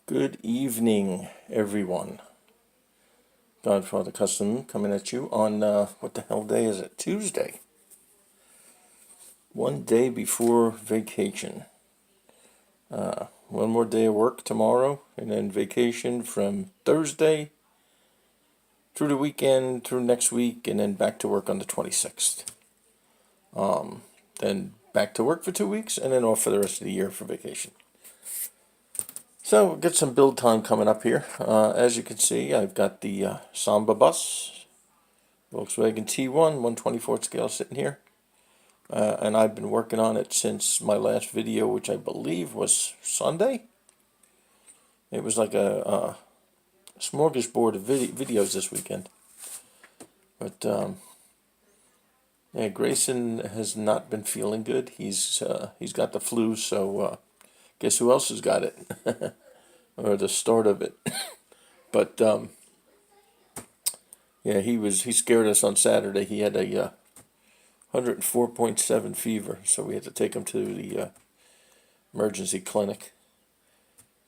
Good evening, everyone. Godfather Custom coming at you on, what the hell day is it? Tuesday. One day before vacation. One more day of work tomorrow, and then vacation from Thursday through the weekend, through next week, and then back to work on the 26th. Then back to work for 2 weeks, and then off for the rest of the year for vacation. So, we'll get some build time coming up here. As you can see, I've got the Samba bus, Volkswagen T1, 1/24 scale sitting here. And I've been working on it since my last video, which I believe was Sunday. It was like a smorgasbord of videos this weekend. But, yeah, Grayson has not been feeling good. He's got the flu, so guess who else has got it? Or the start of it. But, yeah, he scared us on Saturday. He had a 104.7 fever, so we had to take him to the emergency clinic.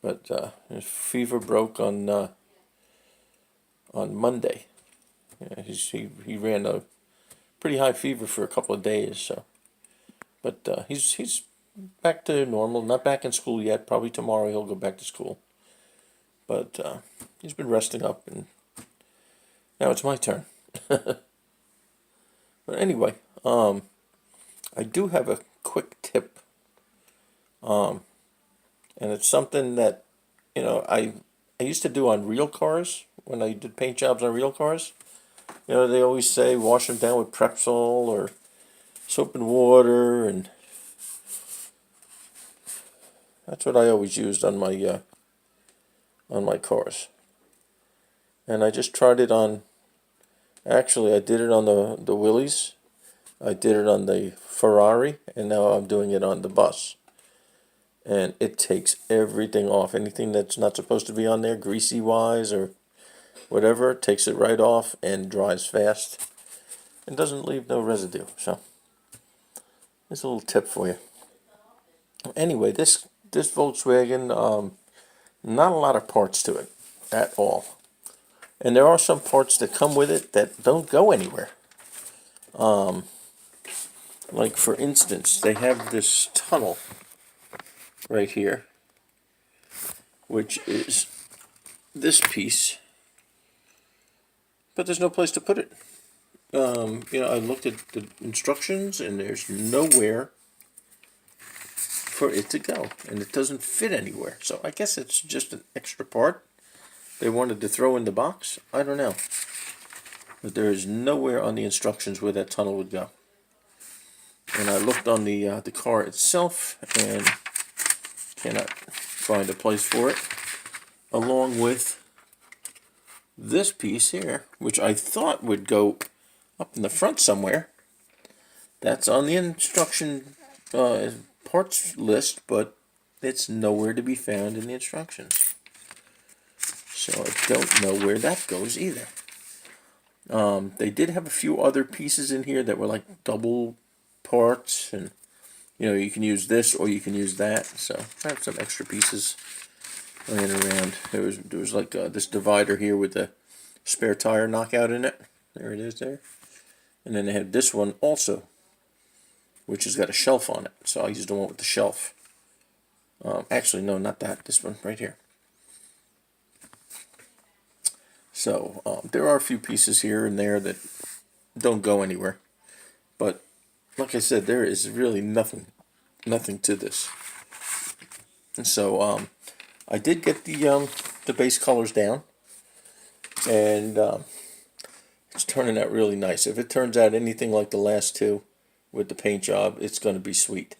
But his fever broke on Monday. Yeah, he ran a pretty high fever for a couple of days. So, but he's back to normal. Not back in school yet. Probably tomorrow he'll go back to school. But he's been resting up, and now it's my turn. But anyway, I do have a quick tip, and it's something that I used to do on real cars when I did paint jobs on real cars. They always say wash them down with Prepsol or soap and water, and that's what I always used on my cars. And I just tried it on. Actually, I did it on the Willys. I did it on the Ferrari, and now I'm doing it on the bus. And it takes everything off. Anything that's not supposed to be on there, greasy wise or whatever, it takes it right off and dries fast. And doesn't leave no residue. So, there's a little tip for you. Anyway, this Volkswagen, not a lot of parts to it at all. And there are some parts that come with it that don't go anywhere. Like for instance, they have this tunnel right here, which is this piece, but there's no place to put it. I looked at the instructions, and there's nowhere for it to go, and it doesn't fit anywhere. So I guess it's just an extra part they wanted to throw in the box. I don't know, but there is nowhere on the instructions where that tunnel would go. And I looked on the car itself and cannot find a place for it, along with this piece here, which I thought would go up in the front somewhere. That's on the instruction parts list, but it's nowhere to be found in the instructions. So I don't know where that goes either. They did have a few other pieces in here that were like double parts, and you can use this or you can use that. So I have some extra pieces laying around. There was like this divider here with the spare tire knockout in it. There it is there. And then they had this one also, which has got a shelf on it. So I used the one with the shelf. Actually, no, not that. This one right here. So there are a few pieces here and there that don't go anywhere. But like I said, there is really nothing to this. And so I did get the base colors down, and it's turning out really nice. If it turns out anything like the last two with the paint job, it's going to be sweet.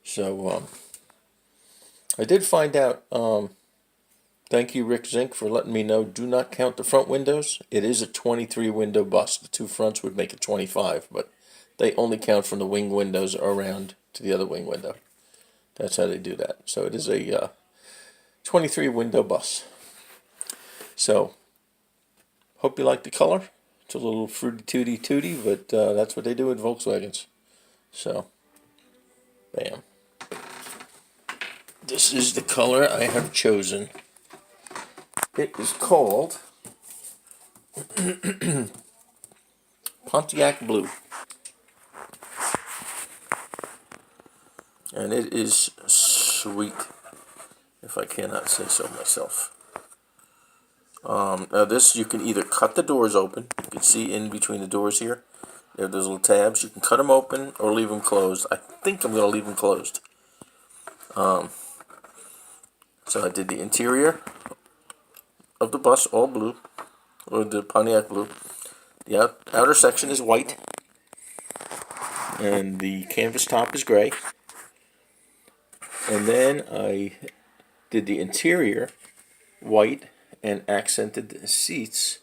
So I did find out. Thank you, Rick Zink, for letting me know. Do not count the front windows. It is a 23 window bus. The two fronts would make it 25, but they only count from the wing windows around to the other wing window. That's how they do that. So it is a 23 window bus. So, hope you like the color. It's a little fruity tooty, but that's what they do with Volkswagens. So, bam. This is the color I have chosen. It is called Pontiac Blue. And it is sweet, if I cannot say so myself. Now this, you can either cut the doors open. You can see in between the doors here, there are those little tabs. You can cut them open or leave them closed. I think I'm going to leave them closed. So I did the interior of the bus, all blue, or the Pontiac Blue. The outer section is white, and the canvas top is gray. And then I did the interior white and accented the seats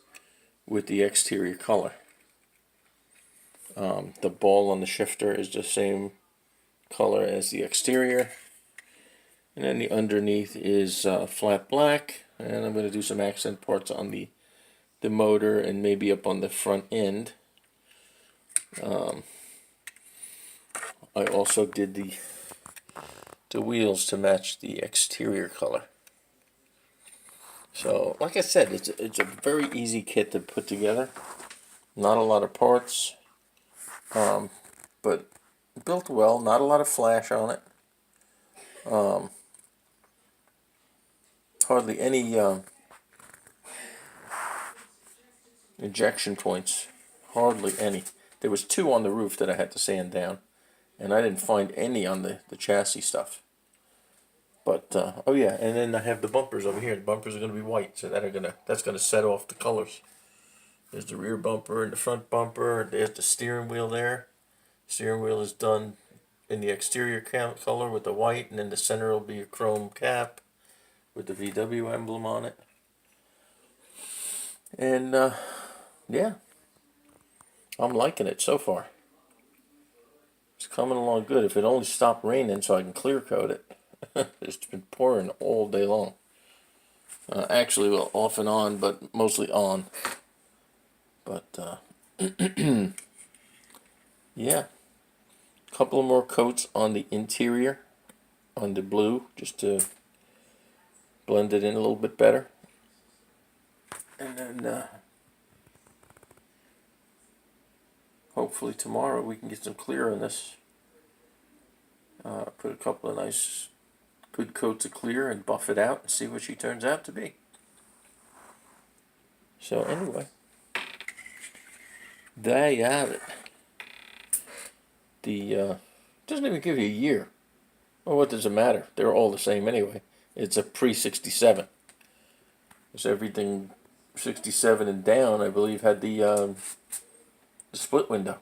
with the exterior color. The ball on the shifter is the same color as the exterior. And then the underneath is flat black. And I'm going to do some accent parts on the motor and maybe up on the front end. I also did the wheels to match the exterior color. So, like I said, it's a very easy kit to put together. Not a lot of parts, but built well. Not a lot of flash on it. Hardly any injection points. Hardly any. There was 2 on the roof that I had to sand down, and I didn't find any on the chassis stuff. But oh yeah, and then I have the bumpers over here. The bumpers are going to be white, so that's gonna set off the colors. There's the rear bumper and the front bumper. There's the steering wheel there. Steering wheel is done in the exterior color with the white, and then the center will be a chrome cap with the VW emblem on it. And yeah, I'm liking it so far. It's coming along good. If it only stopped raining so I can clear coat it. It's been pouring all day long. Actually, well, off and on, but mostly on. But yeah, a couple of more coats on the interior, on the blue, just to blend it in a little bit better. And then hopefully tomorrow we can get some clear on this. Put a couple of nice good coats of clear and buff it out and see what she turns out to be. So anyway, there you have it. The doesn't even give you a year. Well, what does it matter? They're all the same anyway. It's a pre-67. It's everything 67 and down, I believe, had the split window.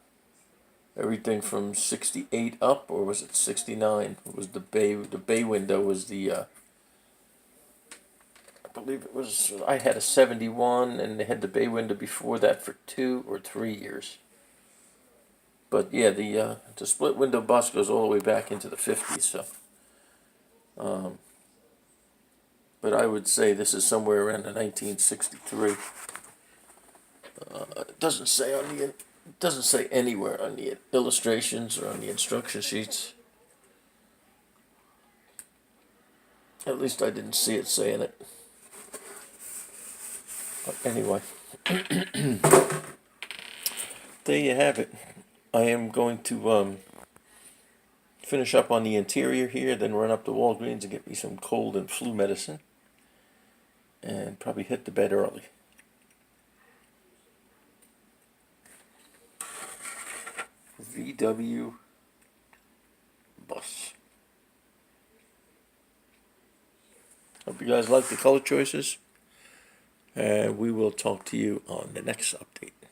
Everything from 68 up, or was it 69? Was the bay window was the I believe it was, I had a 71, and they had the bay window before that for 2 or 3 years. But yeah, the split window bus goes all the way back into the 50s. So, but I would say this is somewhere around the 1963. It doesn't say on the. It doesn't say anywhere on the illustrations or on the instruction sheets. At least I didn't see it saying it. But anyway, there you have it. I am going to finish up on the interior here, then run up to Walgreens and get me some cold and flu medicine, and probably hit the bed early. VW bus. Hope you guys like the color choices, and we will talk to you on the next update.